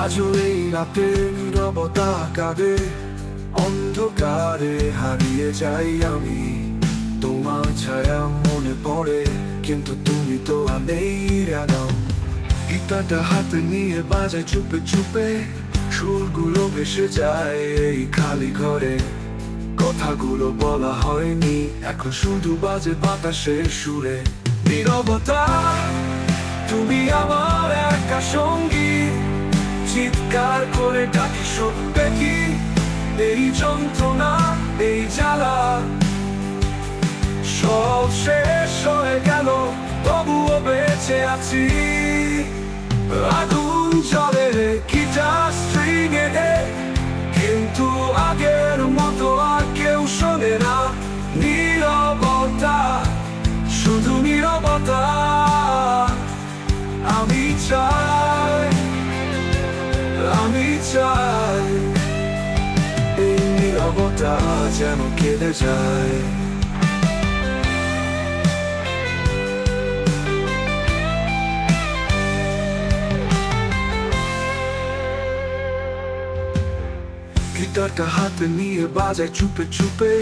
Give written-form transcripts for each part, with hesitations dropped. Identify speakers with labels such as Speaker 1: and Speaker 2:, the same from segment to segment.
Speaker 1: আজও এই রাতের নীরবতা কাঁদে, অন্ধকারে হারিয়ে যাই আমি। তোমার ছায়া মনে পড়ে, কিন্তু তুমি তো আর নেই রাগাও। গিটারটা হাতে নিয়ে বাজায় চুপে চুপে, সুরগুলো ভেসে যায় এই খালি ঘরে। কথাগুলো বলা হয়নি, এখন শুধু বাজে বাতাসের সুরে। নীরবতা, তুমি আমার একা সঙ্গী, চিৎকার করে ডাকি শুনবে কি? এই যন্ত্রণা, এই জ্বালা সব শেষ হয়ে গেল, তবুও বেঁচে আছি। আগুন জ্বলে গিটার স্ট্রিংয়ে, কিন্তু আগের মতো আর কেউ শোনে না। নীরবতা, শুধু নীরবতা। আমি চাই, আমি চাই এই নীরবতা যেন কেটে যায়। গিটারটা হাতে নিয়ে বাজায় চুপে চুপে,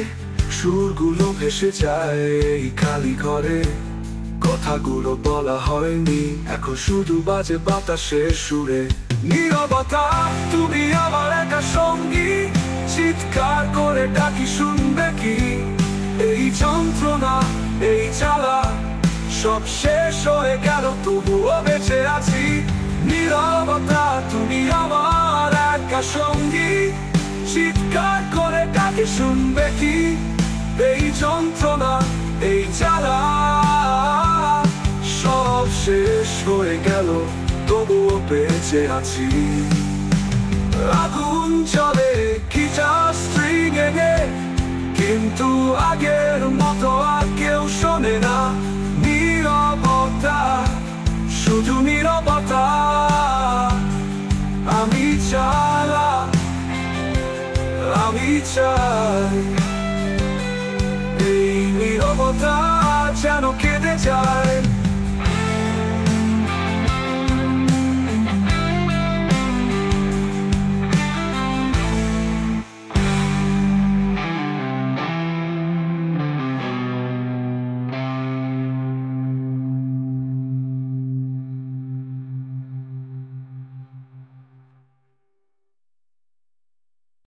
Speaker 1: সুরগুলো ভেসে যায় এই খালি ঘরে। কথাগুলো বলা হয়নি, এখন শুধু বাজে বাতাসের সুরে। নীরবতা, তুমি আমার একা সঙ্গী, চিৎকার করে ডাকি শুনবে কি? এই যন্ত্রণা, এই জ্বালা সব শেষ হয়ে গেল, তবুও বেঁচে আছি। নীরবতা, তুমি আমার একা সঙ্গী, চিৎকার করে ডাকি শুনবে কি? এই যন্ত্রণা, এই জ্বালা সব শেষ হয়ে গেল, তবুও বেঁচে আছি। আগুন জ্বলে গিটার স্ট্রিংয়ে, কিন্তু আগের মতো আর কেউ শোনে না। নীরবতা, শুধু নীরবতা। আমি চালা, আমি চাই এই নীরবতা যেন কেটে যায়।